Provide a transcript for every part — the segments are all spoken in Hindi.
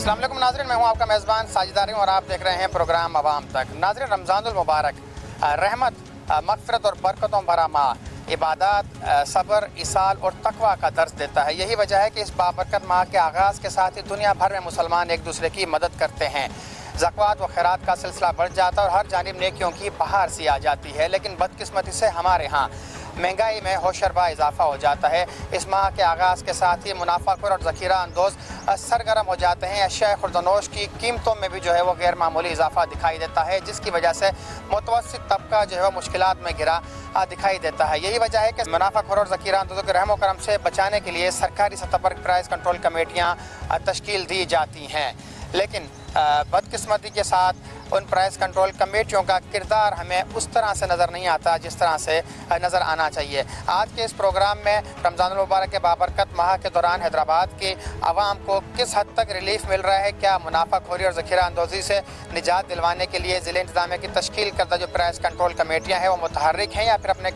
अस्सलाम वालेकुम नाज़रीन, मैं हूं आपका मेज़बान साजिदारी और आप देख रहे हैं प्रोग्राम अवाम तक। नाज़रीन, रमज़ानुल मुबारक रहमत, मग़फ़िरत और बरकतों भरा माह, इबादत, सब्र, इसाल और तक़वा का दर्स देता है। यही वजह है कि इस बाबरकत माह के आगाज़ के साथ ही दुनिया भर में मुसलमान एक दूसरे की मदद करते हैं। ज़कात व खैरात का सिलसिला बढ़ जाता है और हर जानिब नेकियों की बहार सी आ जाती है। लेकिन बदकिस्मती से हमारे यहाँ महंगाई में होशरबा इजाफा हो जाता है। इस माह के आगाज़ के साथ ही मुनाफाखोर और ज़ख़ीरा अंदोज़ सरगर्म हो जाते हैं। अशिया खुर्दनोश की कीमतों में भी जो है वो गैर मामूली इजाफा दिखाई देता है, जिसकी वजह से मुतवस्सित तबका जो है वो मुश्किलात में घिरा दिखाई देता है। यही वजह है कि मुनाफाखोर और ज़ख़ीरा अंदोज़ों के रहमो करम से बचाने के लिए सरकारी सतह पर प्राइस कंट्रोल कमेटियाँ तश्कील दी जाती हैं। लेकिन बदकिस्मती के साथ उन प्राइस कंट्रोल कमेटियों का किरदार हमें उस तरह से नज़र नहीं आता जिस तरह से नज़र आना चाहिए। आज के इस प्रोग्राम में रमज़ानुल मुबारक के बाबरकत माह के दौरान हैदराबाद के अवाम को किस हद तक रिलीफ मिल रहा है, क्या मुनाफाखोरी और ज़ख़ीरा अंदोज़ी से निजात दिलवाने के लिए ज़िले इंतज़ामिया की तश्कील करदा जो प्राइस कंट्रोल कमेटियाँ हैं वो मुतहर्रिक हैं या फिर अपने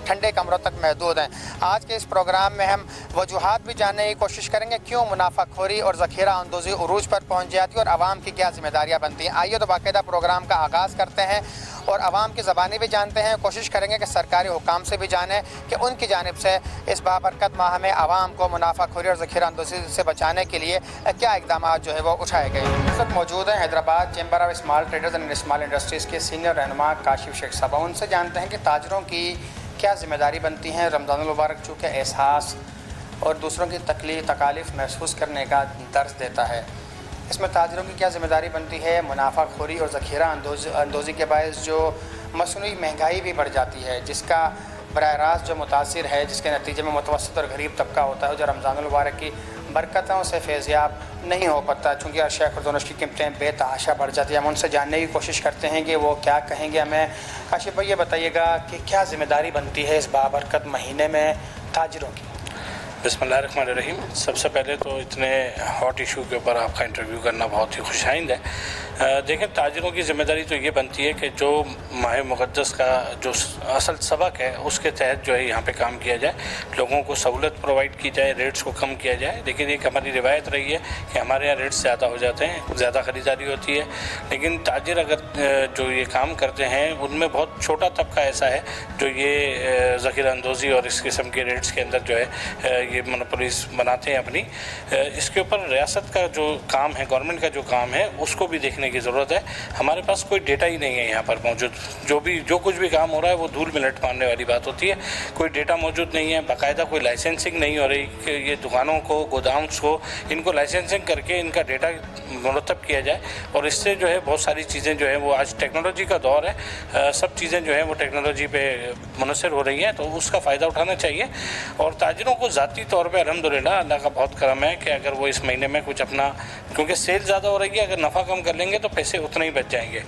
ठंडे कमरों तक महदूद हैं। आज के इस प्रोग्राम में हम वजूहात भी जानने की कोशिश करेंगे क्यों मुनाफाखोरी और ज़ख़ीरा अंदोज़ी उरूज पर पहुँच जाती है और आवाम की क्या जिम्मेदारियाँ बनती हैं। आइए तो बाकायदा प्रोग्राम का आगाज़ करते हैं और आवाम की ज़बानी भी जानते हैं। कोशिश करेंगे कि सरकारी हुकाम से भी जानें कि उनकी जानिब से इस बाबरकत माह में आवाम को मुनाफाखोरी और ज़ख़ीरा अंदोज़ी से बचाने के लिए क्या इक़दाम जो है वो उठाए गए। इस वक्त मौजूद हैं Hyderabad chamber of small traders and small industries के सीनियर रहनुमा काशिफ शेख साहब। उनसे जानते हैं कि ताजरों की क्या ज़िम्मेदारी बनती है। रमज़ानुल मुबारक चूँकि एहसास और दूसरों की तकालीफ महसूस करने का दर्स देता है, इसमें ताजरों की क्या ज़िम्मेदारी बनती है। मुनाफाखोरी और ज़ख़ीरा अंदोज़ी के बायस जो मसनूई महंगाई भी बढ़ जाती है, जिसका बराह रास्त जो मुतासिर है, जिसके नतीजे में मुतवस्सित और गरीब तबका होता है जो रमज़ानुल मुबारक की बरकतों से फैज़याब नहीं हो पाता, चूँकि अशिया खुर्दनोश की कीमतें बेतहाशा बढ़ जाती है। हम उनसे जानने की कोशिश करते हैं कि वो क्या कहेंगे हमें। काशिफ भाई, ये बताइएगा कि क्या ज़िम्मेदारी बनती है इस बाबरकत महीने में ताजरों की। बिस्मिल्लाहिर्रहमानिर्रहीम। सबसे पहले तो इतने हॉट इशू के ऊपर आपका इंटरव्यू करना बहुत ही खुशाइंद है। देखें, ताजिरों की ज़िम्मेदारी तो ये बनती है कि जो माह मुक़द्दस का जो असल सबक है उसके तहत जो है यहाँ पे काम किया जाए, लोगों को सहूलत प्रोवाइड की जाए, रेट्स को कम किया जाए। लेकिन एक हमारी रिवायत रही है कि हमारे यहाँ रेट्स ज़्यादा हो जाते हैं, ज़्यादा ख़रीदारी होती है, लेकिन ताजिर अगर जो ये काम करते हैं उनमें बहुत छोटा तबका ऐसा है जो ये ज़ख़ीरा अंदोज़ी और इस किस्म के रेट्स के अंदर जो है ये मोनोपोलीज बनाते हैं अपनी। इसके ऊपर रियासत का जो काम है, गवर्नमेंट का जो काम है, उसको भी देखने की ज़रूरत है। हमारे पास कोई डेटा ही नहीं है यहाँ पर मौजूद। जो कुछ भी काम हो रहा है वो धूल मिलट मारने वाली बात होती है। कोई डेटा मौजूद नहीं है, बाकायदा कोई लाइसेंसिंग नहीं हो रही कि ये दुकानों को, गोदाम्स को, इनको लाइसेंसिंग करके इनका डेटा मुरतब किया जाए। और इससे जो है बहुत सारी चीज़ें जो है वो, आज टेक्नोलॉजी का दौर है, सब चीज़ें जो है वो टेक्नोलॉजी पे मुनसर हो रही हैं, तो उसका फ़ायदा उठाना चाहिए। और ताजिरों को ज़ाती तौर पे अल्हम्दुलिल्लाह अल्लाह का बहुत करम है कि अगर वो इस महीने में कुछ अपना, क्योंकि सेल ज़्यादा हो रही है, अगर नफ़ा कम कर लेंगे तो पैसे उतने ही बच जाएंगे।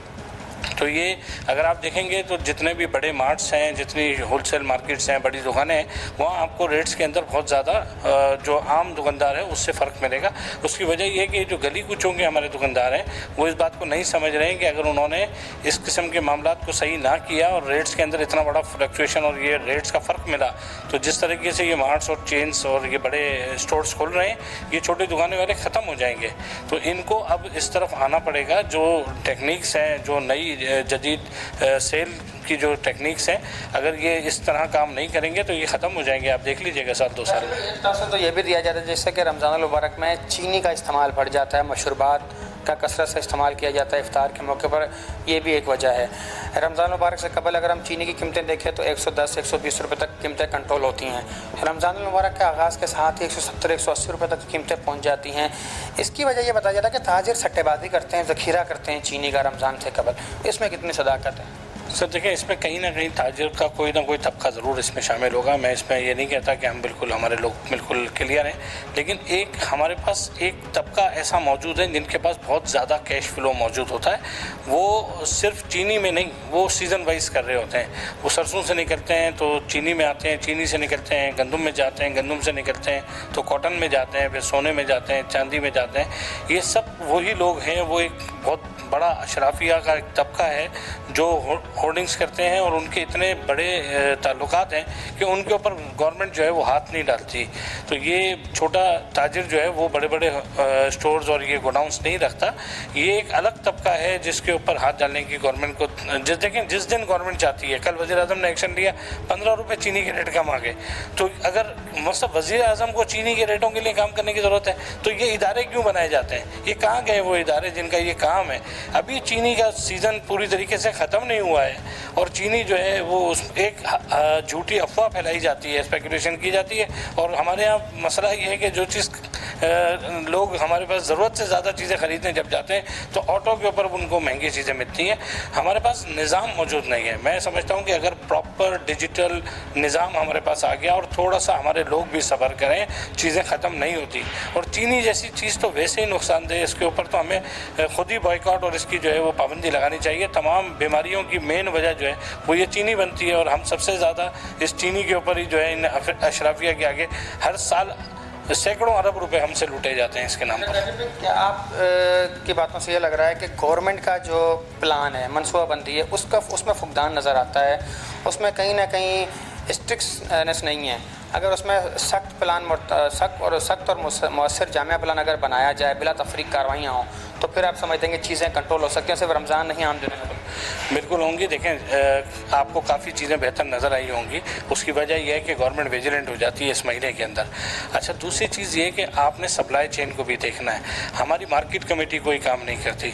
तो ये अगर आप देखेंगे तो जितने भी बड़े मार्ट्स हैं, जितनी होलसेल मार्केट्स हैं, बड़ी दुकानें हैं, वहाँ आपको रेट्स के अंदर बहुत ज़्यादा जो आम दुकानदार है उससे फ़र्क मिलेगा। उसकी वजह ये है कि जो गली कूचों के हमारे दुकानदार हैं वो इस बात को नहीं समझ रहे हैं कि अगर उन्होंने इस किस्म के मामलात को सही ना किया और रेट्स के अंदर इतना बड़ा फ्लक्चुएशन और ये रेट्स का फ़र्क मिला, तो जिस तरीके से ये मार्ट्स और चेन्स और ये बड़े स्टोर्स खोल रहे हैं, ये छोटे दुकानें वाले ख़त्म हो जाएंगे। तो इनको अब इस तरफ आना पड़ेगा। जो टेक्निक्स हैं, जो नई जदीद सेल की जो टेक्निक्स हैं, अगर ये इस तरह काम नहीं करेंगे तो ये ख़त्म हो जाएंगे। आप देख लीजिएगा साल 2 साल में। एक तरह से तो ये भी दिया जाता है जैसे कि रमज़ानुल मुबारक में चीनी का इस्तेमाल बढ़ जाता है, मशरूबात का कसरत से इस्तेमाल किया जाता है इफ्तार के मौके पर, ये भी एक वजह है। रमज़ान मुबारक से कबल अगर हम चीनी की कीमतें देखें तो 110-120 रुपये तक कीमतें कंट्रोल होती हैं। रमज़ान मुबारक के आगाज़ के साथ ही 170-180 रुपये तक कीमतें पहुँच जाती हैं। इसकी वजह ये बताया जाता है कि ताजिर सट्टेबाजी करते हैं, ज़ख़ीरा करते हैं चीनी का रमज़ान से कबल। इसमें कितनी सदाकत है? सर देखिए, इसमें कहीं ना कहीं ताजिर का कोई ना कोई तबका ज़रूर इसमें शामिल होगा। मैं इसमें ये नहीं कहता कि हम बिल्कुल, हमारे लोग बिल्कुल क्लियर हैं, लेकिन एक हमारे पास एक तबका ऐसा मौजूद है जिनके पास बहुत ज़्यादा कैश फ्लो मौजूद होता है। वो सिर्फ चीनी में नहीं, वो सीज़न वाइज कर रहे होते हैं। वो सरसों से निकलते हैं तो चीनी में आते हैं, चीनी से निकलते हैं गंदम में जाते हैं, गंदम से निकलते हैं तो कॉटन में जाते हैं, फिर सोने में जाते हैं, चांदी में जाते हैं। ये सब वही लोग हैं। वो एक बहुत बड़ा अशराफिया का एक तबका है जो होर्डिंग्स करते हैं और उनके इतने बड़े ताल्लुकात हैं कि उनके ऊपर गवर्नमेंट जो है वो हाथ नहीं डालती। तो ये छोटा ताजिर जो है वो बड़े बड़े स्टोर्स और ये गोडाउंस नहीं रखता। ये एक अलग तबका है जिसके ऊपर हाथ डालने की गवर्नमेंट को जिस दिन गवर्नमेंट चाहती है। कल वज़ीर आज़म ने एक्शन लिया, 15 रुपये चीनी के रेट कम आ गए। तो अगर मतलब वज़ीर आज़म को चीनी के रेटों के लिए काम करने की ज़रूरत है तो ये इदारे क्यों बनाए जाते हैं? ये कहाँ गए वो इदारे जिनका ये काम है? अभी चीनी का सीज़न पूरी तरीके से ख़त्म नहीं हुआ है और चीनी जो है वो एक झूठी अफवाह फैलाई जाती है, स्पेकुलेशन की जाती है। और हमारे यहाँ मसला ये है कि जो चीज़ लोग हमारे पास ज़रूरत से ज़्यादा चीज़ें ख़रीदने जब जाते हैं तो ऑटो के ऊपर उनको महंगी चीज़ें मिलती हैं। हमारे पास निज़ाम मौजूद नहीं है। मैं समझता हूँ कि अगर प्रॉपर डिजिटल निज़ाम हमारे पास आ गया और थोड़ा सा हमारे लोग भी सब्र करें, चीज़ें ख़त्म नहीं होती। और चीनी जैसी चीज़ तो वैसे ही नुकसानदेह, इसके ऊपर तो हमें खुद ही बॉयकॉट और इसकी जो है वो पाबंदी लगानी चाहिए। तमाम बीमारियों की मेन वजह जो है वो ये चीनी बनती है और हम सबसे ज़्यादा इस चीनी के ऊपर ही जो है इन अशराफिया के आगे हर साल सैकड़ों अरब रुपए हमसे लूटे जाते हैं इसके नाम पर। क्या आप की बातों से ये लग रहा है कि गवर्नमेंट का जो प्लान है, मनसूबाबंदी है, उसमें फुकदान नज़र आता है, उसमें कहीं ना कहीं स्ट्रिक्टनेस नहीं है? अगर उसमें सख्त और मौसर जामिया प्लान अगर बनाया जाए, बिला तफरीक कार्रवाइयाँ हों, तो फिर आप समझते हैं कि चीज़ें कंट्रोल हो सकती हैं, सिर्फ रमज़ान नहीं आम दिनों में? बिल्कुल होंगी। देखें, आपको काफ़ी चीज़ें बेहतर नज़र आई होंगी। उसकी वजह यह है कि गवर्नमेंट विजिलेंट हो जाती है इस महीने के अंदर। अच्छा, दूसरी चीज़ ये है कि आपने सप्लाई चेन को भी देखना है। हमारी मार्केट कमेटी कोई काम नहीं करती।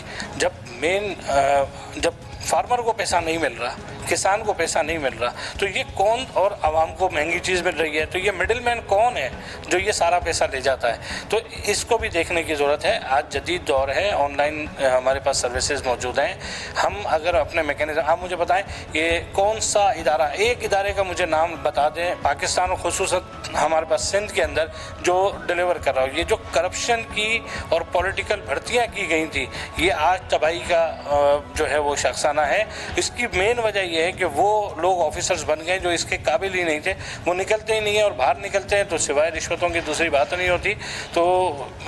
जब फार्मर को पैसा नहीं मिल रहा, किसान को पैसा नहीं मिल रहा, तो ये कौन, और आवाम को महंगी चीज़ मिल रही है, तो ये मिडिल मैन कौन है जो ये सारा पैसा ले जाता है? तो इसको भी देखने की ज़रूरत है। आज जदीद दौर है, ऑनलाइन हमारे पास सर्विसेज मौजूद हैं। हम अगर अपने मैकेनिज्म, आप मुझे बताएं ये कौन सा इदारा, एक इदारे का मुझे नाम बता दें पाकिस्तान और खुसूसन हमारे पास सिंध के अंदर जो डिलीवर कर रहा हो। ये जो करप्शन की और पॉलिटिकल भर्तियाँ की गई थी, ये आज तबाही का जो है वो शख्साना है। इसकी मेन वजह यह है कि वो लोग ऑफिसर्स बन गए जो इसके काबिल ही नहीं थे, वो निकलते ही नहीं है और बाहर निकलते हैं तो सिवाय रिश्वतों की दूसरी बात नहीं होती। तो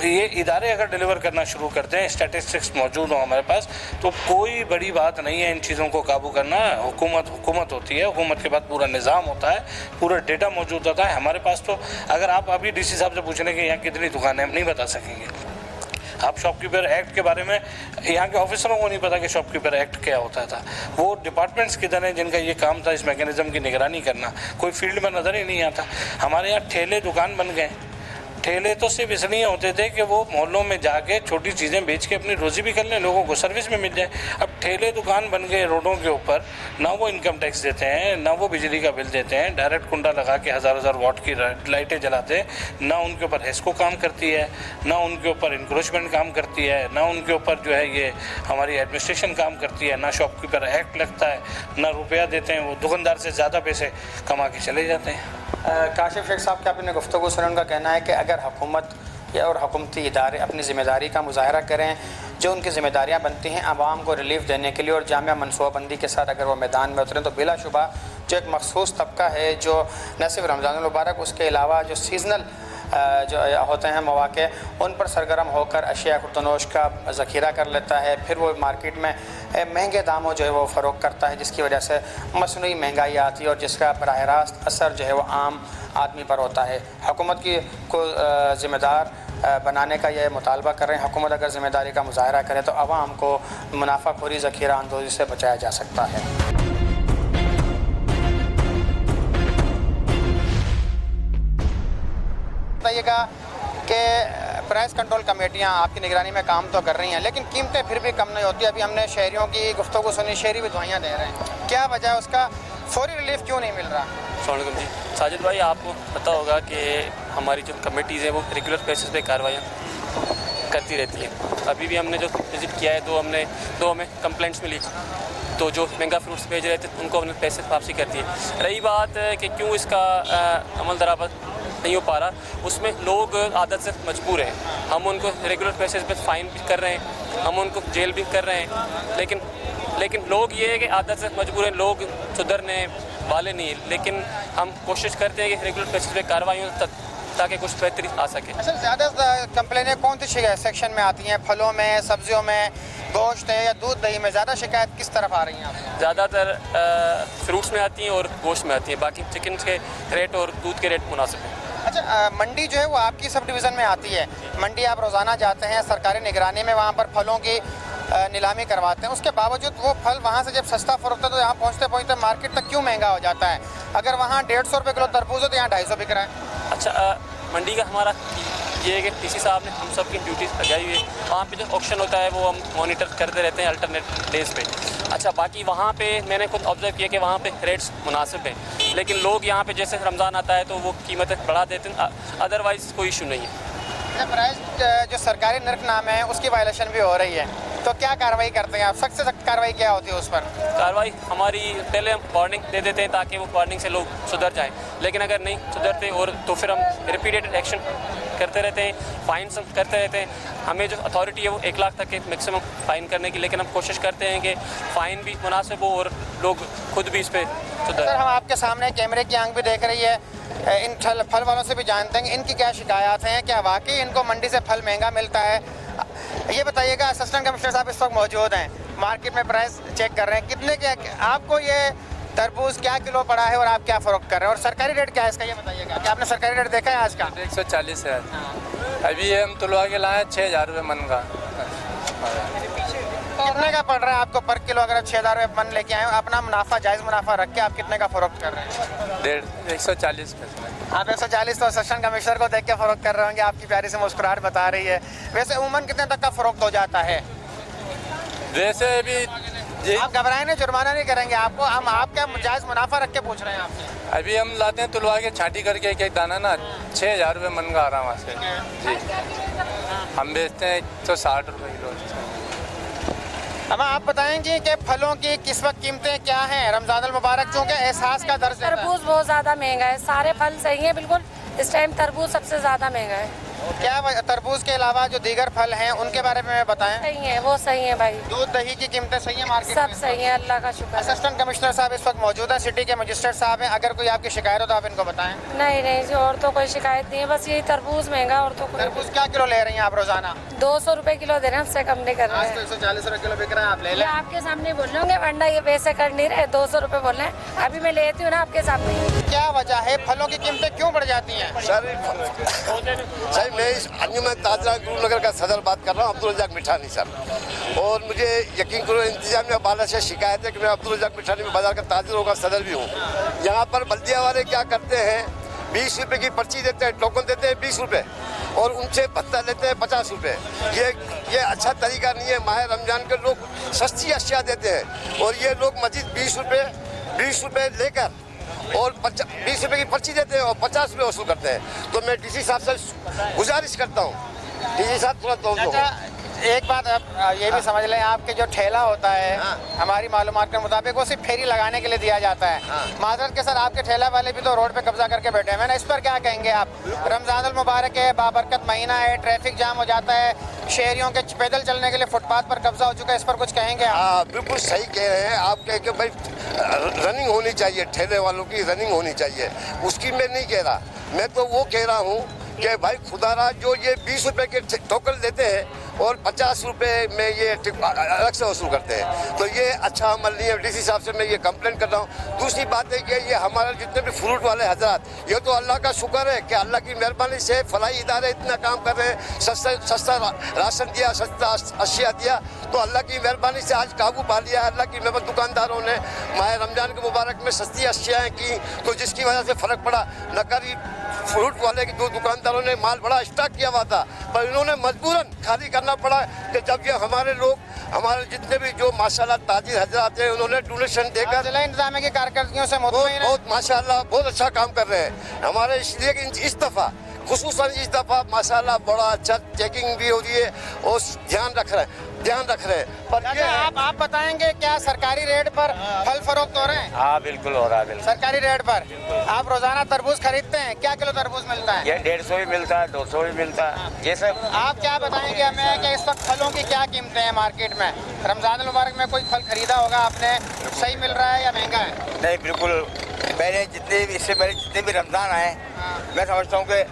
ये इदारे अगर डिलीवर करना शुरू करते हैं, स्टैटिस्टिक्स मौजूद हो हमारे पास, तो कोई बड़ी बात नहीं है इन चीज़ों को काबू करना। हुकूमत होती है, हुकूमत के बाद पूरा निज़ाम होता है, पूरा डेटा मौजूद होता है हमारे पास। तो अगर आप अभी डीसी साहब से पूछने कि यहाँ कितनी दुकानें, हम नहीं बता सकेंगे। आप शॉपकीपर एक्ट के बारे में, यहाँ के ऑफिसरों को नहीं पता कि शॉपकीपर एक्ट क्या होता था। वो डिपार्टमेंट्स किधर हैं जिनका ये काम था इस मैकेनिज़्म की निगरानी करना? कोई फील्ड में नज़र ही नहीं आता। हमारे यहाँ ठेले दुकान बन गए। ठेले तो सिर्फ इसलिए होते थे कि वो मोहल्लों में जाके छोटी चीज़ें बेच के अपनी रोज़ी भी कर लें, लोगों को सर्विस में मिल जाए। अब ठेले दुकान बन गए रोडों के ऊपर, ना वो इनकम टैक्स देते हैं, ना वो बिजली का बिल देते हैं, डायरेक्ट कुंडा लगा के हज़ार वाट की लाइटें जलाते हैं। ना उनके ऊपर हेस्को काम करती है, ना उनके ऊपर इंक्रोचमेंट काम करती है, ना उनके ऊपर जो है ये हमारी एडमिनिस्ट्रेशन काम करती है, ना शॉपकीपर एक्ट लगता है, ना रुपया देते हैं। वो दुकानदार से ज़्यादा पैसे कमा के चले जाते हैं। काशिफ शेख साहब, क्या आपने गुफ्तगू सुनी? उनका कहना है कि अगर हुकूमत या और हुकूमती इदारे अपनी ज़िम्मेदारी का मुजाहरा करें, जो उनकी ज़िम्मेदारियाँ बनती हैं आवाम को रिलीफ देने के लिए, और जामिया मनसूबाबंदी के साथ अगर वो मैदान में उतरें, तो बिलाशुबा जो एक मखसूस तबका है जो न सिर्फ रमज़ान मुबारक, उसके अलावा जो सीजनल जो होते हैं मौके, उन पर सरगर्म होकर अशिया खुर्दनोश का ज़ख़ीरा कर लेता है, फिर वो मार्केट में महंगे दामों जो है वो फ़रोग़ करता है, जिसकी वजह से मसनूई महंगाई आती है और जिसका बराह रास्त असर जो है वो आम आदमी पर होता है। हुकूमत को ज़िम्मेदार बनाने का यह मुतालबा कर रहे हैं। हुकूमत अगर ज़िम्मेदारी का मुज़ाहरा करे तो आवाम को मुनाफाखोरी, ज़ख़ीरा अंदोज़ी से बचाया जा सकता है। बताइएगा कि प्राइस कंट्रोल कमेटियाँ आपकी निगरानी में काम तो कर रही हैं, लेकिन कीमतें फिर भी कम नहीं होती। अभी हमने शहरियों की गुफ्तगू सुनी, शहरी भी दवाइयाँ दे रहे हैं, क्या वजह है उसका? फौरी रिलीफ क्यों नहीं मिल रहा? अस्सलाम जी, साजिद भाई, आपको पता होगा कि हमारी जो कमेटीज़ हैं वो रेगुलर बेसिस पे कार्रवाइयाँ करती रहती हैं। अभी भी हमने जो विज़िट किया है, दो हमें कंप्लेंट्स मिली, तो जो महंगा फ्रूट्स भेज रहे थे उनको हमने पैसे वापसी कर दिए। रही बात कि क्यों इसका अमल दरामद नहीं हो पा रहा, उसमें लोग आदत से मजबूर हैं। हम उनको रेगुलर बेसिस पे फ़ाइन भी कर रहे हैं, हम उनको जेल भी कर रहे हैं, लेकिन लोग ये है कि आदत से मजबूर हैं, लोग सुधरने वाले नहीं हैं। लेकिन हम कोशिश करते हैं कि रेगुलर बेसिस पे कार्रवाई ताकि कुछ बेहतरी आ सके। अच्छा, ज़्यादा कंप्लेनें कौन सी सेक्शन में आती हैं? फलों में, सब्जियों में, गोश्त है या दूध दही में? ज़्यादा शिकायत किस तरफ आ रही हैं आपको? ज़्यादातर फ्रूट्स में आती हैं और गोश्त में आती हैं, बाकी चिकन के रेट और दूध के रेट मुनासिब हैं। अच्छा, मंडी जो है वो आपकी सब डिवीज़न में आती है। मंडी आप रोज़ाना जाते हैं, सरकारी निगरानी में वहाँ पर फलों की नीलामी करवाते हैं, उसके बावजूद वो फल वहाँ से जब सस्ता फरोख्त होता है तो यहाँ पहुँचते पहुँचते मार्केट तक क्यों महंगा हो जाता है? अगर वहाँ 150 रुपये किलो तरबूज हो तो यहाँ 250 बिक रहा है। अच्छा, मंडी का हमारा ये है कि डीसी साहब ने हम सब की ड्यूटी लगाई हुई है, वहाँ पे जो ऑक्शन होता है वो हम मॉनिटर करते रहते हैं अल्टरनेट डेज पे। अच्छा, बाकी वहाँ पे मैंने खुद ऑब्जर्व किया कि वहाँ पे रेट्स मुनासिब हैं, लेकिन लोग यहाँ पे जैसे रमज़ान आता है तो वो कीमतें बढ़ा देते हैं, अदरवाइज़ कोई इशू नहीं है। प्राइस जो सरकारी निर्खनामे है उसकी वायलेशन भी हो रही है, तो क्या कार्रवाई करते हैं आप? सख्त से सख्त कार्रवाई क्या होती है उस पर? कार्रवाई हमारी पहले हम वार्निंग दे देते हैं ताकि वो वार्निंग से लोग सुधर जाएं, लेकिन अगर नहीं सुधरते और तो फिर हम रिपीटेड एक्शन करते रहते हैं, फाइन्स करते रहते हैं। हमें जो अथॉरिटी है वो 1 लाख तक के मैक्सिमम फ़ाइन करने की, लेकिन हम कोशिश करते हैं कि फ़ाइन भी मुनासिब हो और लोग खुद भी इस पर सुधर। सर, हम आपके सामने कैमरे की आंख भी देख रही है, इन फल वालों से भी जानते हैं इनकी क्या शिकायत हैं, क्या वाकई इनको मंडी से फल महंगा मिलता है? ये बताइएगा, असिस्टेंट कमिश्नर साहब इस वक्त मौजूद हैं, मार्केट में प्राइस चेक कर रहे हैं, कितने के आपको ये तरबूज क्या किलो पड़ा है और आप क्या फ़रोख्त कर रहे हैं और सरकारी रेट क्या है इसका, ये बताइएगा। क्या आपने सरकारी रेट देखा है आज का? 140 है। अभी हम तुलवा के लाए 6000 रुपये मन का। कितने का पड़ रहा है आपको पर किलो? अगर आप 6000 रुपये मन लेके आए हो, अपना मुनाफा जायज़ मुनाफा रख के आप कितने का फ़रोख्त कर रहे हैं? 140। आप 140 तो असिस्टेंट कमिश्नर को देख के फ़रोख्त कर रहे होंगे, आपकी प्यारी से मुस्कुराहट बता रही है। वैसे उमूमन कितने तक का फ़रोख्त हो जाता है? वैसे अभी आप घबराएं नहीं, जुर्माना नहीं करेंगे आपको, हम आपका जायज़ मुनाफा रख के पूछ रहे हैं आपसे। अभी हम लाते हैं तुलवा के छांटी करके एक दाना ना 6000 रुपये मन का आ रहा वहाँ से जी। हम बेचते हैं 160 रुपये किलो। अब आप बताएंगे कि फलों की किस वक्त कीमतें क्या हैं? रमज़ानुल मुबारक चूँकि एहसास का दर्ज देता है। तरबूज बहुत ज़्यादा महंगा है, सारे फल सही है बिल्कुल, इस टाइम तरबूज सबसे ज़्यादा महंगा है। क्या तरबूज के अलावा जो दीगर फल हैं उनके बारे में बताएं? सही है, वो सही है भाई। दूध दही की कीमतें सही है मार्केट सब में? सही है, अल्लाह का शुक्र है। असिस्टेंट कमिश्नर साहब इस वक्त मौजूद है, सिटी के मजिस्ट्रेट साहब हैं, अगर कोई आपकी शिकायत हो तो आप इनको बताएं। नहीं नहीं जी, और तो कोई शिकायत नहीं है, बस यही तरबूज महंगा और तो कोई। तरबूज क्या किलो ले रही हैं आप रोजाना? 200 रुपये किलो दे रहे हैं, उससे कम नहीं कर रहे आज हैं। तो 140 रुपये किलो बिक रहा है, आप ले ये लें। आपके सामने बोल रहे होंगे, वरना ये वैसे कर नहीं रहे, 200 रुपये बोल रहे हैं, अभी मैं लेती हूँ ना आपके सामने। क्या वजह है, फलों की कीमतें क्यों बढ़ जाती हैं? सर मैं इस अंजुमन ताजरा गुरुनगर का सदर बात कर रहा हूँ, अब्दुल रज़ाक मिठानी सर। और मुझे यकीन करो इंतजामिया वाला से शिकायत है कि मैं अब्दुल रज़ाक मिठानी में बाजार का ताजरों का सदर भी हूँ। यहाँ पर बल्दिया वाले क्या करते हैं, 20 रुपये की पर्ची देते हैं, टोकन देते हैं 20 रुपये, और उनसे भत्ता लेते हैं 50 रुपये। ये अच्छा तरीका नहीं है। माह रमजान के लोग सस्ती अशिया देते हैं और ये लोग मजीद 20 रुपये लेकर और 20 रुपये की पर्ची देते हैं और 50 रुपये वसूल करते हैं। तो मैं डीसी साहब से गुजारिश करता हूँ, डीसी साहब तुरंत एक बात आप ये भी समझ लें, आपके जो ठेला होता है हमारी मालूमात के मुताबिक वो सिर्फ फेरी लगाने के लिए दिया जाता है। माजरत के सर, आपके ठेला वाले भी तो रोड पे कब्जा करके बैठे हैं ना, इस पर क्या कहेंगे आप? रमज़ानुल मुबारक है, बाबरकत महीना है, ट्रैफिक जाम हो जाता है, शहरियों के पैदल चलने के लिए फुटपाथ पर कब्जा हो चुका है, इस पर कुछ कहेंगे आप? हाँ बिल्कुल सही कह रहे हैं आप, कह के भाई रनिंग होनी चाहिए, ठेले वालों की रनिंग होनी चाहिए, उसकी मैं नहीं कह रहा। मैं तो वो कह रहा हूँ कि भाई खुदारा जो ये 20 रुपये के टोकन देते हैं और 50 रुपये में ये अलग से वसूल करते हैं, तो ये अच्छा अमल नहीं है। डीसी साहब से मैं ये कंप्लेंट कर रहा हूँ। दूसरी बात है कि ये हमारे जितने भी फ्रूट वाले हजरात, ये तो अल्लाह का शुक्र है कि अल्लाह की मेहरबानी से फलाई इदारे इतना काम कर रहे हैं, सस्ता राशन दिया, सस्ता अशिया दिया, तो अल्लाह की मेहरबानी से आज काबू पा लिया है। अल्लाह की मेहरबानी, दुकानदारों ने माह रमजान के मुबारक में सस्ती अशियाएँ की, तो जिसकी वजह से फ़र्क पड़ा। नकारी फ्रूट वाले के दो दुकानदारों ने माल बड़ा स्टॉक किया हुआ था, पर इन्होंने मजबूरन खाली करना पड़ा कि जब ये हमारे लोग, हमारे जितने भी जो माशाल्लाह ताजिर हजरात हैं, उन्होंने डोनेशन देकर जिला इंतजामिया की कारकर्दगियों से बहुत माशाल्लाह बहुत अच्छा काम कर रहे हैं हमारे। इसलिए कि इस दफ़ा खुसूसन इस दफ़ा माशाल्लाह बड़ा अच्छा चेकिंग भी हो रही है और ध्यान रख रहे हैं। पर ये आप बताएंगे क्या सरकारी रेट पर फल फरोख्त हो रहे हैं? हाँ बिल्कुल हो रहा है, बिल्कुल सरकारी रेट पर। आप रोजाना तरबूज खरीदते हैं, क्या किलो तरबूज मिलता है? ये 150 भी मिलता है, 200 भी मिलता है, ये सब। आप क्या बताएंगे हमें कि इस वक्त फलों की क्या कीमतें हैं मार्केट में? रमजान मुबारक में कोई फल खरीदा होगा आपने, सही मिल रहा है या महंगा है? नहीं बिल्कुल, इससे पहले जितने भी रमज़ान आए, मैं समझता हूँ कि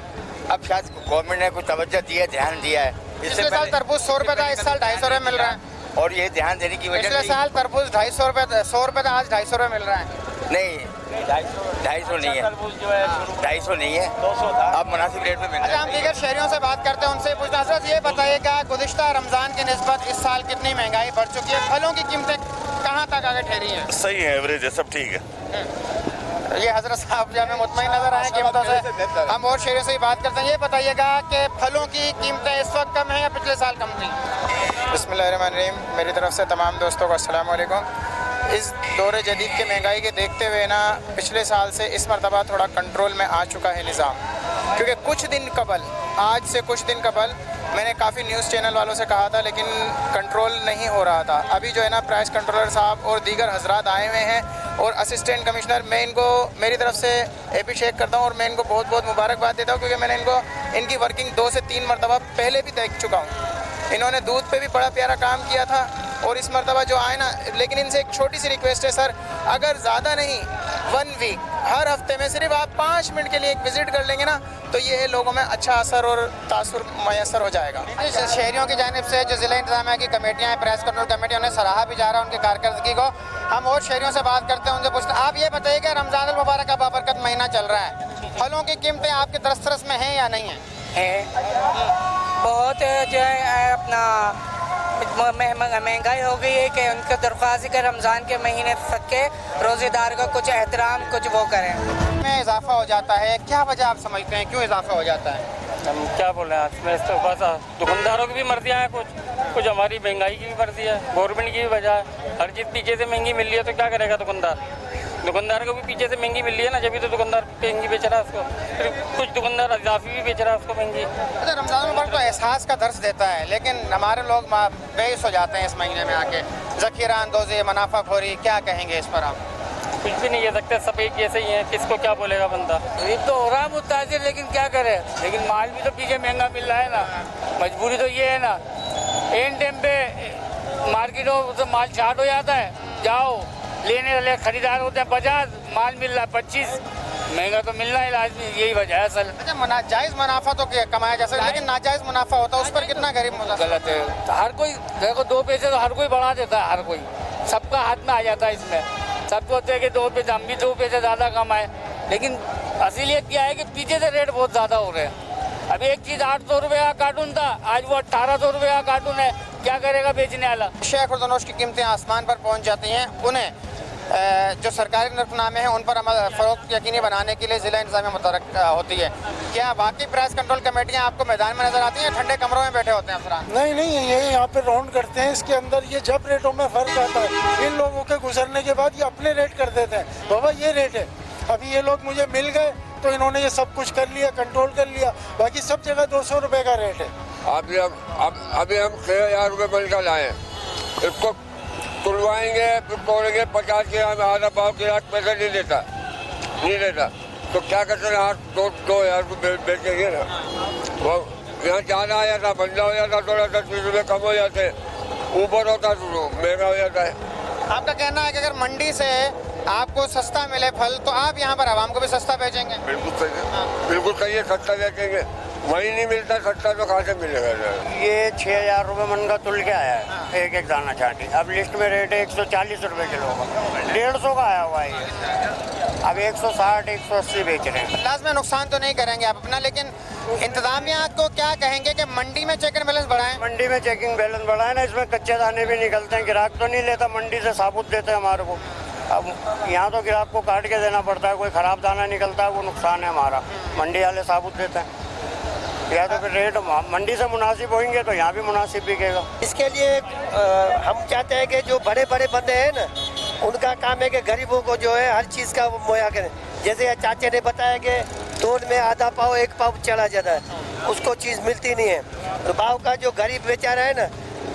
अब शायद गवर्नमेंट ने कुछ तवज्जो दी है, ध्यान दिया है। पिछले साल तरबूज 100 रुपये था, इस साल 250 रुपये मिल रहा है। और ये ध्यान देने की वजह पिछले से साल तरबूज 250 रुपये 100 रुपये था, आज 250 रुपये मिल रहा है। नहीं, 250 नहीं है, 250 नहीं है, 200 था। अब मुनासिब रेट में मिल अच्छा, रहा हम है। दीगर शहरियों से बात करते हैं, उनसे पूछना हजरत ये बताइएगा, गुज़िश्ता रमज़ान की निस्बत इस साल कितनी महंगाई बढ़ चुकी है? फलों की कीमतें कहाँ तक आगे ठहरी हैं? सही है, एवरेज है, सब ठीक है। ये हजरत साहब जो हमें मुतमईन नजर आए कीमतों से। हम और शहरों से ही बात करते हैं, ये बताइएगा कि फलों की कीमतें इस वक्त कम है या पिछले साल कम थी? बिस्मिल्लाहिर्रहमानिर्रहीम, मेरी तरफ से तमाम दोस्तों को अस्सलाम वालेकुम। इस दौरे जदीद के महंगाई के देखते हुए ना पिछले साल से इस मरतबा थोड़ा कंट्रोल में आ चुका है निज़ाम, क्योंकि कुछ दिन कबल, आज से कुछ दिन कबल मैंने काफ़ी न्यूज़ चैनल वालों से कहा था, लेकिन कंट्रोल नहीं हो रहा था। अभी जो है ना प्राइस कंट्रोलर साहब और दीगर हजरात आए हुए हैं और असिस्टेंट कमिश्नर, मैं इनको मेरी तरफ से अप्रिशिएट करता हूँ और मैं इनको बहुत बहुत मुबारकबाद देता हूँ, क्योंकि मैंने इनकी वर्किंग 2 से 3 मरतबा पहले भी देख चुका हूँ। इन्होंने दूध पे भी बड़ा प्यारा काम किया था और इस मरतबा जो आए ना, लेकिन इनसे एक छोटी सी रिक्वेस्ट है सर, अगर ज़्यादा नहीं 1 वीक हर हफ्ते में सिर्फ आप 5 मिनट के लिए एक विज़िट कर लेंगे ना, तो ये लोगों में अच्छा असर और तासुर मैसर हो जाएगा। शहरियों की जानिब से जो ज़िला इंतज़ामिया की कमेटियाँ हैं, प्रेस कंट्रोल कमेटी, उन्हें सराहा भी जा रहा है उनकी कारकर्दगी को। हम और शहरियों से बात करते हैं, उनसे पूछते हैं, आप ये बताइए कि रमज़ान अल मुबारक का बाबरकत महीना चल रहा है, फलों की कीमतें आपके दस्तरस में हैं या नहीं हैं? बहुत जो है अपना महंगाई हो गई है कि उनका दरख्वास्त कि रमज़ान के महीने तक के रोज़ेदार का कुछ एहतराम कुछ वो करें। में इजाफा हो जाता है, क्या वजह आप समझते हैं, क्यों इजाफा हो जाता है? हम क्या बोले हैं इसमें, तो बस दुकानदारों की भी मर्जियाँ हैं, कुछ हमारी महंगाई की भी मर्जी है, गवर्नमेंट की भी वजह है। हर चीज़ पीछे से महंगी मिल रही है तो क्या करेगा दुकानदार को भी पीछे से महंगी मिल रही है ना, जब भी तो दुकानदार महंगी बेच रहा है उसको, फिर कुछ दुकानदार इजाफी भी बेच रहा है उसको महंगी। अच्छा, रमज़ान मुबारक तो एहसास का दर्स देता है, लेकिन हमारे लोग बेइस हो जाते हैं इस महीने में आके, ज़ख़ीरा अंदोज़ी, मुनाफाखोरी, क्या कहेंगे इस पर आप? कुछ भी नहीं कह सकते, सब एक जैसे ही हैं, किसको क्या बोलेगा बंदा। ये तो हो रहा है मुतासिर, लेकिन क्या करे, लेकिन माल भी तो पीछे महंगा मिल रहा है ना, मजबूरी तो ये है ना। एन टाइम पे मार्केटों से माल चार्ट हो जाता है, जाओ लेने वाले खरीदार होते हैं 50, माल मिल रहा है 25, महंगा तो मिलना है लाजमी, यही वजह है असल। अच्छा, जायज़ मुनाफा तो कमाया जा सकता है, लेकिन नाजायज़ मुनाफा होता है, उस पर कितना गरीब मुतासिर? गलत है, तो हर कोई देखो 2 पैसे तो हर कोई बढ़ा देता है, हर कोई, सबका हाथ में आ जाता है इसमें। सब बोलते हैं कि 2 पैसे, हम भी 2 पैसे ज़्यादा कमाए, लेकिन असलियत क्या है कि पीछे से रेट बहुत ज़्यादा हो रहे हैं। अभी एक चीज़ 800 रुपये का कार्टून था, आज वो 1800 रुपये का कार्टून है, क्या करेगा बेचने वाला? शेख और दनोश की कीमतें आसमान पर पहुंच जाती हैं, उन्हें जो सरकारी नरफनामे हैं उन पर अमल फ़रोख्त यकीनी बनाने के लिए ज़िला इंतज़ामिया मुतहर्रिक होती है। क्या बाकी प्राइस कंट्रोल कमेटियाँ आपको मैदान में नज़र आती हैं, ठंडे कमरों में बैठे होते हैं अफराद? नहीं, ये यहाँ पे राउंड करते हैं, इसके अंदर ये जब रेटों में फ़र्क आता है, इन लोगों के गुजरने के बाद ये अपने रेट कर देते हैं, बाबा ये रेट है। अभी ये लोग मुझे मिल गए तो इन्होंने ये सब कुछ कर लिया, कंट्रोल कर लिया, बाकी सब जगह 200 रुपये का रेट है। अभी हम 6000 रुपये बन कर लाए, इसको तुलवाएंगे, फिर तोड़ेंगे 50 के, हमें आधा पाव किलो पैसा नहीं देता, तो क्या करते हैं, 2,000 को बेचेंगे ना। वो यहाँ ज़्यादा आ जाता, बंदा हो जाता, थोड़ा 10-20 रुपये कम हो जाते, ऊपर होता तो महंगा हो जाता है। आपका कहना है कि अगर मंडी से आपको सस्ता मिले फल तो आप यहाँ पर आवाम को भी सस्ता बेचेंगे? बिल्कुल सही है, सस्ता बेचेंगे, वही नहीं मिलता सस्ता तो कहाँ से मिलेगा? ये 6,000 रुपये मन का तुल के आया है, एक दाना चाटी। अब लिस्ट में रेट है 140 रुपये किलो का, 150 का आया हुआ है ये, अब 160, 180 बेच रहे हैं। लाज़ में नुकसान तो नहीं करेंगे आप अपना, लेकिन इंतज़ामिया को क्या कहेंगे कि मंडी में चेक एंड बैलेंस बढ़ाएं? मंडी में चेकिंग बैलेंस बढ़ाए ना, इसमें कच्चे दाने भी निकलते हैं, ग्राहक तो नहीं लेता, मंडी से साबुत देते हैं हमारे को। अब यहाँ तो ग्राहक को काट के देना पड़ता है, कोई ख़राब दाना निकलता है वो नुकसान है हमारा, मंडी वाले साबुत देते हैं। या तो फिर रेट मंडी से मुनासिब होंगे तो यहाँ भी मुनासिब बिकेगा। इसके लिए हम चाहते हैं कि जो बड़े बड़े बंदे हैं ना, उनका काम है कि गरीबों को जो है हर चीज़ का मुहैया करें। जैसे चाचे ने बताया कि तोड़ में आधा पाव 1 पाव चला जाता है, उसको चीज़ मिलती नहीं है, तो पाव का जो गरीब बेचारा है ना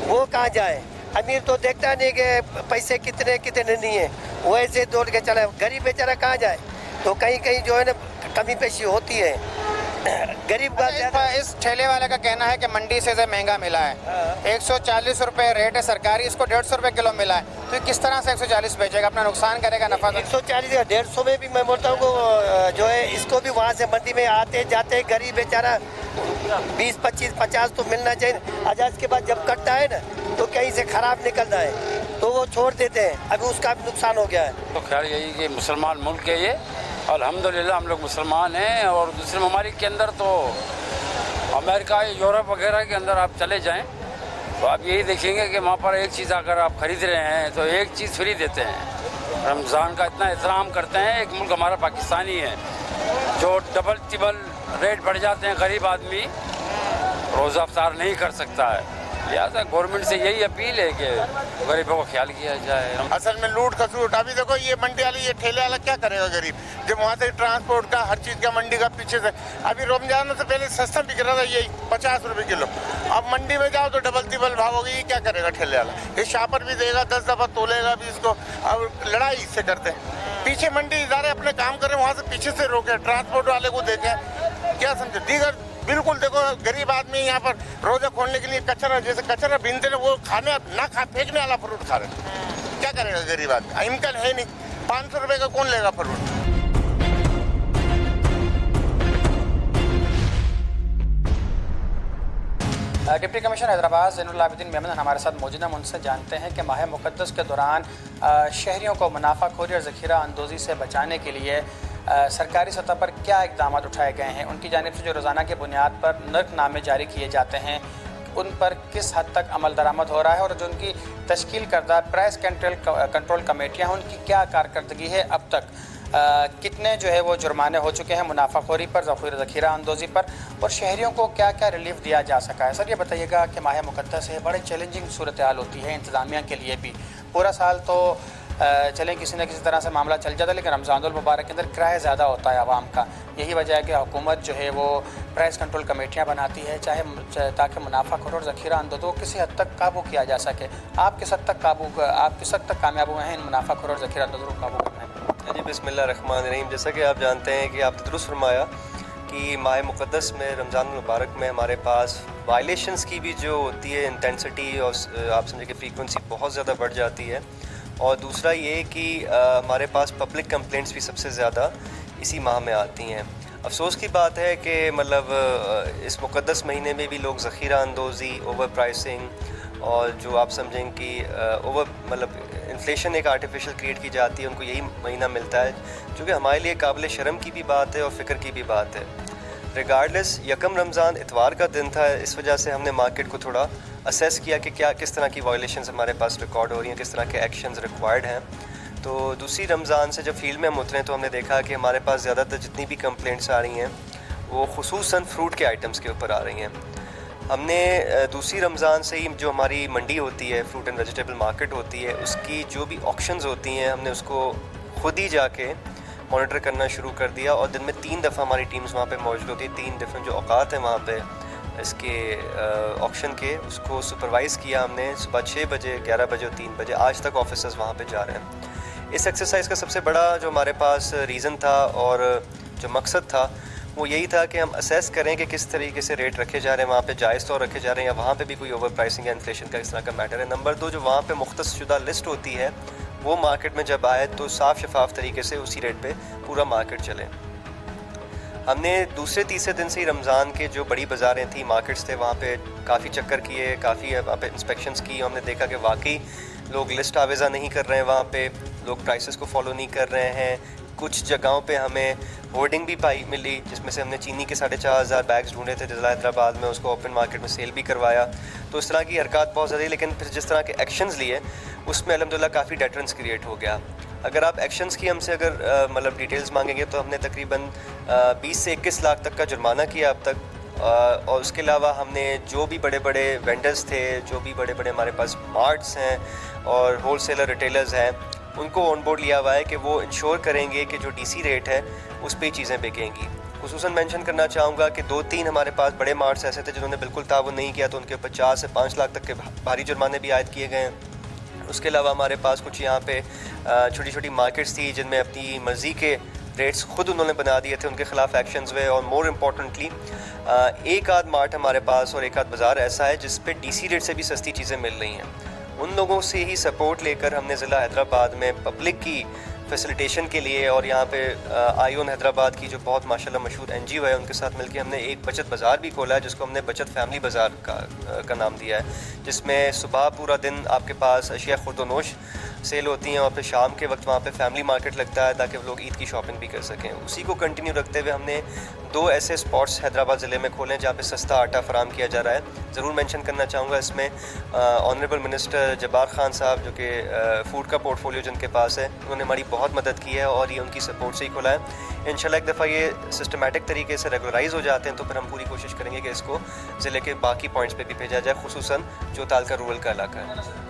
वो कहाँ जाए? अमीर तो देखता नहीं कि पैसे कितने नहीं है, वो ऐसे दौड़ के चला, गरीब बेचारा कहाँ जाए? तो कहीं जो है ना कमी पेशी होती है, गरीब का ज़्यादा। इस ठेले वाले का कहना है कि मंडी से महंगा मिला है। 140 रुपए रेट है सरकारी, इसको 150 रुपए किलो मिला है, तो ये किस तरह से 140 बेचेगा? अपना नुकसान करेगा, नफा? 140 या 150 में भी मैं बोलता हूँ जो है इसको भी वहाँ से मंडी में आते जाते गरीब बेचारा 20, 25, 50 तो मिलना चाहिए। अच्छा, इसके बाद जब कटता है ना तो कहीं से खराब निकलता है तो वो छोड़ देते हैं, अभी उसका भी नुकसान हो गया है। तो ख्याल यही कि मुसलमान मुल्क है ये, अल्हम्दुलिल्लाह हम लोग मुसलमान हैं। और दूसरे ममालिक के अंदर तो अमेरिका, यूरोप वगैरह के अंदर आप चले जाएं तो आप यही देखेंगे कि वहाँ पर एक चीज़ अगर आप ख़रीद रहे हैं तो एक चीज़ फ्री देते हैं। रमज़ान का इतना एहतराम करते हैं। एक मुल्क हमारा पाकिस्तानी है जो डबल टिबल रेट बढ़ जाते हैं, गरीब आदमी रोज़ा अफ्तार नहीं कर सकता है। लिहाजा गवर्नमेंट से यही अपील है कि गरीबों का ख्याल किया जाए। असल में लूट खसूट, अभी देखो ये मंडी वाली, ये ठेले वाला क्या करेगा गरीब, जब वहाँ से ट्रांसपोर्ट का हर चीज़ का मंडी का पीछे से। अभी रमजान से पहले सस्ता बिक रहा था यही 50 रुपये किलो, अब मंडी में जाओ तो डबल तिबल भाव होगी। ये क्या करेगा ठेले वाला? ये शापर भी देगा, 10 दफ़ा तोलेगा भी इसको। अब लड़ाई इससे करते हैं, पीछे मंडी इदारे अपने काम करें, वहाँ से पीछे से रोके, ट्रांसपोर्ट वाले को देखें, क्या समझे। दीगर बिल्कुल देखो गरीब आदमी यहाँ पर रोजा खोलने के लिए कचरा, जैसे कचरा बीनते वो खाने ना फेंकने वाला फ्रूट खा रहे, क्या करेगा गरीब आदमी? इनकम है नहीं, 500 रुपये का कौन लेगा fruit? Deputy commissioner Hyderabad Zainul Abidin Memon हमारे साथ मौजूद हैं। उनसे जानते हैं कि माह मुक़द्दस के दौरान शहरियों को मुनाफाखोरी और ज़ख़ीरा अंदोज़ी से बचाने के लिए सरकारी सतह पर क्या इक़दाम उठाए गए हैं। उनकी जानिब से जो रोज़ाना की बुनियाद पर नर्कनामे जारी किए जाते हैं उन पर किस हद तक अमल दरामद हो रहा है, और जो उनकी तश्कील करदा प्राइस कंट्रोल कमेटियाँ हैं उनकी क्या कारकर्दगी है अब तक, कितने जो है वो जुर्माने हो चुके हैं मुनाफाखोरी पर, ज़ख़ीरा अंदोज़ी पर, और शहरियों को क्या क्या रिलीफ दिया जा सका है। सर ये बताइएगा कि माह मुक़द्दस है, बड़े चैलेंजिंग सूरत हाल होती है इंतज़ामिया के लिए भी। पूरा साल तो चलें किसी न किसी तरह से मामला चल जाता है, लेकिन रमज़ानुल मुबारक के अंदर किराया ज़्यादा होता है आवाम का। यही वजह है कि हुकूमत जो है वो प्राइस कंट्रोल कमेटियाँ बनाती है ताकि मुनाफाखोर और ज़ख़ीरा अंदोज़ों को किसी हद तक काबू किया जा सके। आप किस हद तक कामयाब हुए हैं इन मुनाफाखोर और ज़ख़ीरा अंदोज़ों को काबू करने में? जी बिस्मिल्लाहिर्रहमानिर्रहीम। जैसा कि आप जानते हैं कि आपने दुरुस्त फरमाया कि माह मुक़द्दस में, रमज़ान मुबारक में हमारे पास वायलेशंस की भी जो होती है इंटेंसिटी और आप समझे कि फ्रीक्वेंसी बहुत ज़्यादा बढ़ जाती है। और दूसरा ये कि हमारे पास पब्लिक कंप्लेंट्स भी सबसे ज़्यादा इसी माह में आती हैं। अफसोस की बात है कि मतलब इस मुक़द्दस महीने में भी लोग ज़ख़ीरा अंदोज़ी, ओवर प्राइसिंग और जो आप समझें कि ओवर मतलब इन्फ्लेशन एक आर्टिफिशियल क्रिएट की जाती है, उनको यही महीना मिलता है, जो कि हमारे लिए काबिल शर्म की भी बात है और फ़िक्र की भी बात है। रिगार्डलेस यकम रमज़ान इतवार का दिन था, इस वजह से हमने मार्केट को थोड़ा असेस किया कि किस तरह की वायलेशंस हमारे पास रिकॉर्ड हो रही हैं, किस तरह के एक्शंस रिक्वायर्ड हैं। तो दूसरी रमज़ान से जब फील्ड में हम उतरे तो हमने देखा कि हमारे पास ज़्यादातर जितनी भी कंप्लेंट्स आ रही हैं वो खुसूसन फ्रूट के आइटम्स के ऊपर आ रही हैं। हमने दूसरी रमज़ान से ही जो हमारी मंडी होती है, फ्रूट एंड वेजिटेबल मार्केट होती है, उसकी जो भी ऑक्शंस होती हैं हमने उसको खुद ही जाके मॉनिटर करना शुरू कर दिया। और दिन में 3 दफ़ा हमारी टीम्स वहाँ पे मौजूद होती है, 3 डिफरेंट जो औकात हैं वहाँ पे इसके ऑक्शन के, उसको सुपरवाइज़ किया हमने सुबह 6 बजे, 11 बजे और 3 बजे। आज तक ऑफिसर्स वहाँ पे जा रहे हैं। इस एक्सरसाइज का सबसे बड़ा जो हमारे पास रीज़न था और जो मकसद था वो यही था कि हम असेस करें कि किस तरीके से रेट रखे जा रहे हैं, वहाँ पे जायज़ तौर रखे जा रहे हैं या वहाँ पे भी कोई ओवर प्राइसिंग या इन्फ्लेशन का इस तरह का मैटर है। नंबर 2, जो वहाँ पे मुख्तसरशुदा लिस्ट होती है वो मार्केट में जब आए तो साफ़ शफाफ तरीके से उसी रेट पे पूरा मार्केट चले। हमने दूसरे तीसरे दिन से ही रमज़ान के जो बड़ी बाज़ारें थी, मार्केट्स थे, वहाँ पे काफ़ी चक्कर किए, काफ़ी वहाँ पे इंस्पेक्शंस की। हमने देखा कि वाकई लोग लिस्ट आवेज़ा नहीं कर रहे हैं, वहाँ पे लोग प्राइसेस को फॉलो नहीं कर रहे हैं। कुछ जगहों पे हमें होर्डिंग भी मिली जिसमें से हमने चीनी के 4,500 बैग्स ढूंढे थे ज़िला हैदराबाद में, उसको ओपन मार्केट में सेल भी करवाया। तो इस तरह की हरकत बहुत ज़्यादा, लेकिन फिर जिस तरह के एक्शंस लिए उसमें अल्हम्दुलिल्लाह काफ़ी डेटरेंस क्रिएट हो गया। अगर आप एक्शंस की हमसे अगर मतलब डिटेल्स मांगेंगे तो हमने तकरीबन 20 से 21 लाख तक का जुर्माना किया अब तक। और उसके अलावा हमने जो भी बड़े बड़े वेंडर्स थे, जो भी बड़े बड़े हमारे पास मार्ट्स हैं और होलसेलर रिटेलर्स हैं, उनको ऑन बोर्ड लिया हुआ है कि वो इंश्योर करेंगे कि जो डीसी रेट है उस पर ही चीज़ें बिकेंगी। खुसूसन मेंशन करना चाहूँगा कि 2-3 हमारे पास बड़े मार्ट्स ऐसे थे जिन्होंने बिल्कुल ताउन नहीं किया, तो उनके ऊपर 4 से 5 लाख तक के भारी जुर्माने भी आयद किए गए हैं। उसके अलावा हमारे पास कुछ यहाँ पे छोटी छोटी मार्केट्स थी जिनमें अपनी मर्ज़ी के रेट्स खुद उन्होंने बना दिए थे, उनके खिलाफ एक्शंस हुए। और मोर इम्पॉर्टेंटली एक आध मार्ट हमारे पास और एक आध बाज़ार ऐसा है जिस पे डीसी रेट से भी सस्ती चीज़ें मिल रही हैं। उन लोगों से ही सपोर्ट लेकर हमने ज़िला हैदराबाद में पब्लिक की फैसिलिटेशन के लिए और यहाँ पे आयोन हैदराबाद की जो बहुत माशाल्लाह मशहूर NGO है, उनके साथ मिलकर हमने एक बचत बाज़ार भी खोला है जिसको हमने बचत फैमिली बाज़ार का नाम दिया है, जिसमें सुबह पूरा दिन आपके पास अशिया खुर्दोनोश सेल होती हैं और फिर शाम के वक्त वहाँ पे फैमिली मार्केट लगता है ताकि लोग ईद की शॉपिंग भी कर सकें। उसी को कंटिन्यू रखते हुए हमने 2 ऐसे स्पॉट्स हैदराबाद ज़िले में खोले हैं जहाँ पे सस्ता आटा फराम किया जा रहा है। ज़रूर मेंशन करना चाहूँगा इसमें ऑनरेबल मिनिस्टर जब्बार खान साहब जो कि फूड का पोर्टफोलियो जिनके पास है, उन्होंने हमारी बहुत मदद की है और ये उनकी सपोर्ट से ही खोला है। इंशाल्लाह एक दफ़ा ये सिस्टमेटिक तरीके से रेगुलराइज हो जाते हैं तो फिर हम पूरी कोशिश करेंगे कि इसको ज़िले के बाकी पॉइंट्स पे भी भेजा जाए, खुसूसन जो तालका रूरल का इलाका है।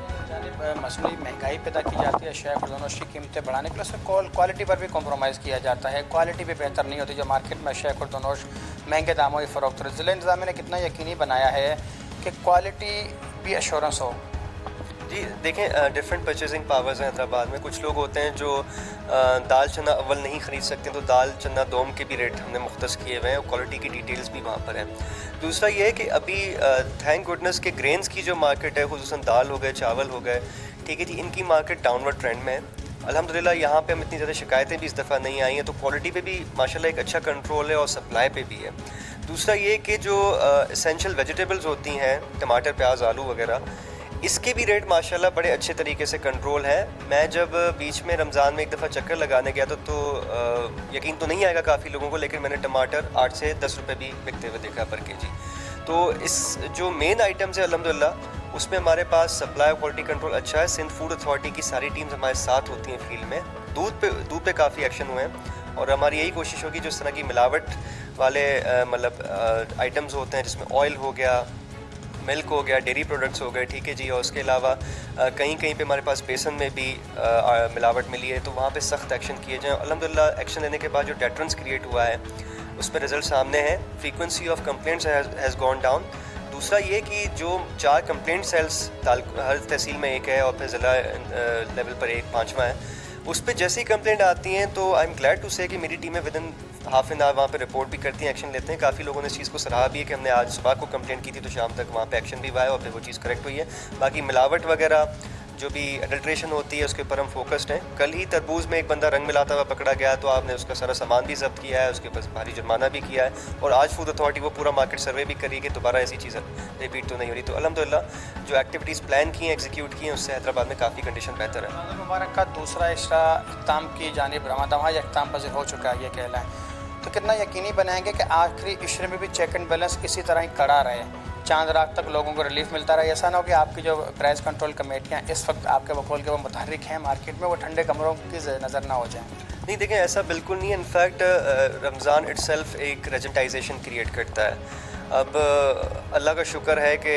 मसली महंगाई पैदा की जाती है, अशिया खुर्दोनोश की कीमतें बढ़ाने के लिए उसमें क्वालिटी पर भी कॉम्प्रोमाइज़ किया जाता है, क्वालिटी भी बेहतर नहीं होती जो मार्केट में अशिया खुर्दोनोश महंगे दामों की फ़रोख्त हो। ज़िला इंतज़ामिया ने कितना यकीनी बनाया है कि क्वालिटी भी एश्योरेंस हो? जी देखें, डिफरेंट परचेजिंग पावर्स हैं हैदराबाद में। कुछ लोग होते हैं जो दाल चना अव्वल नहीं ख़रीद सकते, तो दाल चना दोम के भी रेट हमने मुख्तस किए हुए हैं और क्वालिटी की डिटेल्स भी वहाँ पर हैं। दूसरा ये है कि अभी थैंक गुडनेस के ग्रेन्स की जो मार्केट है, खुसूसन दाल हो गए, चावल हो गए, ठीक है जी, इनकी मार्केट डाउनवर्ड ट्रेंड में है। अल्हम्दुलिल्लाह यहाँ पे हम इतनी ज़्यादा शिकायतें भी इस दफ़ा नहीं आई हैं, तो क्वालिटी पे भी माशाल्लाह एक अच्छा कंट्रोल है और सप्लाई पे भी है। दूसरा ये कि जो एसेंशियल वेजिटेबल्स होती हैं, टमाटर, प्याज, आलू वगैरह, इसके भी रेट माशाल्लाह बड़े अच्छे तरीके से कंट्रोल है। मैं जब बीच में रमज़ान में एक दफ़ा चक्कर लगाने गया तो यकीन तो नहीं आएगा काफ़ी लोगों को, लेकिन मैंने टमाटर 8 से 10 रुपये भी बिकते हुए देखा पर केजी। तो इस जो मेन आइटम्स है अल्हम्दुलिल्लाह उसमें हमारे पास सप्लाई और क्वालिटी कंट्रोल अच्छा है। सिंध फूड अथॉरिटी की सारी टीम्स हमारे साथ होती हैं फील्ड में। दूध पे काफ़ी एक्शन हुए हैं और हमारी यही कोशिश होगी जो इस तरह की मिलावट वाले मतलब आइटम्स होते हैं जिसमें ऑयल हो गया, मिल्क हो गया, डेयरी प्रोडक्ट्स हो गए, ठीक है जी, और उसके अलावा कहीं पे हमारे पास बेसन में भी मिलावट मिली है तो वहाँ पे सख्त एक्शन किए जाएँ। अल्हम्दुलिल्लाह एक्शन लेने के बाद जो डेटरेंस क्रिएट हुआ है उस पर रिजल्ट सामने है। Frequency of complaints has gone down. दूसरा ये कि जो 4 कंप्लेंट सेल्स हर तहसील में एक है और फिर ज़िला लेवल पर एक 5वां है, उस पर जैसे ही कंप्लेंट आती हैं तो आई एम ग्लैड टू से कि मेरी टीमें with in half an hour वहाँ पे रिपोर्ट भी करती हैं, एक्शन लेते हैं। काफ़ी लोगों ने इस चीज़ को सराहा भी है कि हमने आज सुबह को कंप्लेंट की थी तो शाम तक वहाँ पे एक्शन भी हुआ है और फिर वो चीज़ करेक्ट हुई है। बाकी मिलावट वगैरह जो भी एडल्ट्रेशन होती है उसके ऊपर हम फोकस्ड हैं। कल ही तरबूज में एक बंदा रंग मिलाता हुआ पकड़ा गया तो आपने उसका सारा सामान भी जब्त किया है, उसके ऊपर भारी जुर्माना भी किया है और आज फूड अथॉरिटी वो पूरा मार्केट सर्वे भी करी कि दोबारा ऐसी चीज़ रिपीट तो नहीं हो रही। तो अल्हम्दुलिल्लाह जो एक्टिविटीज़ प्लान की हैं, एग्जीक्यूट की हैं, उससे हैदराबाद में काफ़ी कंडीशन बेहतर है। मुबारक का दूसरा इश्रा इख्ताम की जानिब रवाना या इख्ताम पज़ीर हो चुका है ये कहला है, तो कितना यकीनी बनाएंगे कि आखिरी इश्रे में भी चेक एंड बैलेंस इसी तरह ही कड़ा रहे, चांद रात तक लोगों को रिलीफ मिलता रहे? ऐसा ना हो कि आपकी जो प्राइस कंट्रोल कमेटियाँ इस वक्त आपके वकूल के वो मुतहर्रिक हैं मार्केट में, वो ठंडे कमरों की नज़र ना हो जाए? नहीं देखें, ऐसा बिल्कुल नहीं है। इनफैक्ट रमज़ान इट्सेल्फ एक रेजेंटाइजेशन क्रिएट करता है। अब अल्लाह का शुक्र है कि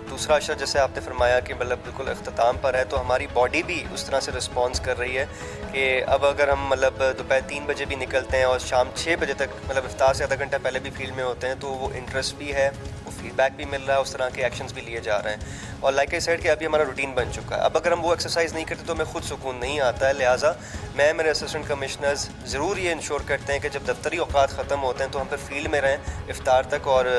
दूसरा अशर जैसे आपने फरमाया कि मतलब बिल्कुल अख्ताम पर है, तो हमारी बॉडी भी उस तरह से रिस्पॉन्स कर रही है कि अब अगर हम मतलब दोपहर 3 बजे भी निकलते हैं और शाम 6 बजे तक मतलब इफ्तार से आधा घंटा पहले भी फील्ड में होते हैं तो वो इंटरेस्ट भी है, वो फीडबैक भी मिल रहा है, उस तरह के एक्शंस भी लिए जा रहे हैं। और लाइक आई सेड कि अभी हमारा रूटीन बन चुका है। अब अगर हम वो एक्सरसाइज नहीं करते तो हमें खुद सुकून नहीं आता है। लिहाजा मैं मेरे असिस्टेंट कमिश्नर्स ज़रूर ये इंश्योर करते हैं कि जब दफ्तरी औकात ख़त्म होते हैं तो हम फिर फील्ड में रहें इफ्तार तक। और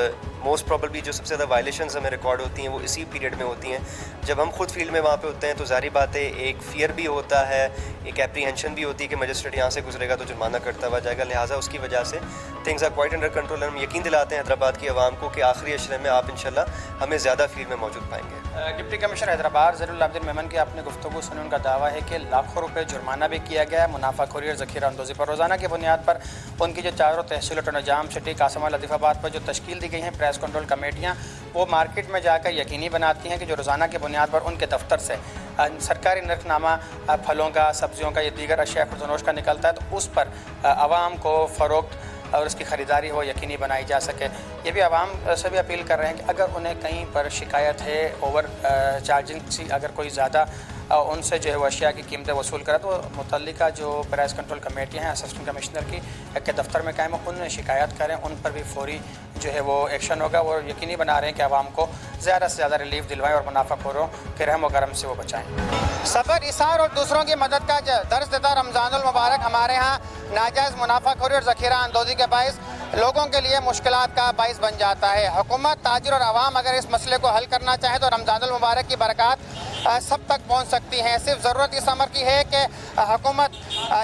मोस्ट प्रॉबली जो सबसे ज़्यादा वायलेशंस हमें रिकॉर्ड होती हैं वो इसी पीरियड में होती हैं। जब हम खुद फील्ड में वहाँ पे होते हैं तो ज़ाहिर बात है एक फ़ियर भी होता है, एक एप्रीहेंशन भी होती है कि मजिस्ट्रेट यहाँ से गुजरेगा तो जुर्माना करता हुआ जाएगा। लिहाजा उसकी वजह से things are quite under control. हम यकीन दिलाते हैं हैदराबाद की आवाम को कि आखिरी अशरे में आप इंशाल्लाह हमें ज़्यादा फील्ड में मौजूद पाएंगे। डिप्टी कमिश्नर हैदराबाद ज़रूल आबिदीन मेमन की आपने गुफ्तगू सुनी, उनका दावा है कि लाखों रुपये जुर्माना भी किया गया है मुनाफाखोरी और ज़ख़ीरा अंदोज़ी पर। रोज़ाना की बुनियाद पर उनकी जो चारों तहसील निजाम सिटी कासमा लतीफ़ाबाद पर जो तश्कील दी गई हैं प्राइस कंट्रोल कमेटियाँ, वो मार्केट में जाकर यकीनी बनाती हैं कि जो रोज़ाना की बुनियाद पर उनके दफ्तर से सरकारी नरखनामा फलों का, सब्जियों का या दीगर अशिया खुर्दोनोश का निकलता है तो उस पर आवाम को फ़रोख्त और उसकी ख़रीदारी हो यकीनी बनाई जा सके। ये भी आवाम से भी अपील कर रहे हैं कि अगर उन्हें कहीं पर शिकायत है ओवर चार्जिंग सी, अगर कोई ज़्यादा उनसे जो है वो अशिया की कीमतें वसूल करें, तो मुतल्लिका जो प्राइस कंट्रोल कमेटी हैं असिस्टेंट कमिश्नर की के दफ्तर में कायम उन शिकायत करें, उन पर भी फौरी जो है वो एक्शन होगा। वो यकीनी बना रहे हैं कि आवाम को ज़्यादा से ज़्यादा रिलीफ दिलवाएं और मुनाफाखोरों के रहम व करम से वो बचाएं। सब्र, इसार और दूसरों की मदद का दर्ज देता रमज़ानुल मुबारक हमारे यहाँ नाजायज़ मुनाफाखोरी और ज़ख़ीरा अंदोज़ी के बाइस लोगों के लिए मुश्किलात का बाइस बन जाता है। हुकूमत, ताजिर और आवाम अगर इस मसले को हल करना चाहे तो रमज़ानुल मुबारक की बरक़ात सब तक पहुँच सकती हैं। सिर्फ ज़रूरत इस अमर की है कि हुकूमत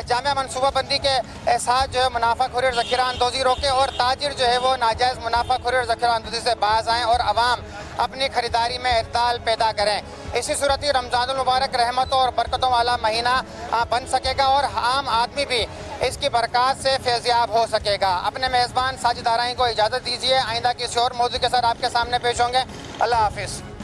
जामिया मनसूबाबंदी के साथ जो है मुनाफाखोरी और ज़ख़ीरा अंदोज़ी रोके और ताजिर जो है वो नाजायज़ मुनाफाखोरी और ज़ख़ीरा अंदोज़ी से बाज आएँ और आवाम अपनी ख़रीदारी में इत्ताल पैदा करें। इसी सूरत ही रमज़ानुल मुबारक रहमतों और बरकतों वाला महीना बन सकेगा और आम आदमी भी इसकी बरकत से फैज़याब हो सकेगा। अपने मेज़बान साजिद आराई को इजाज़त दीजिए। आइंदा किसी और मौजू के साथ आपके सामने पेश होंगे। अल्लाह हाफ़िज़।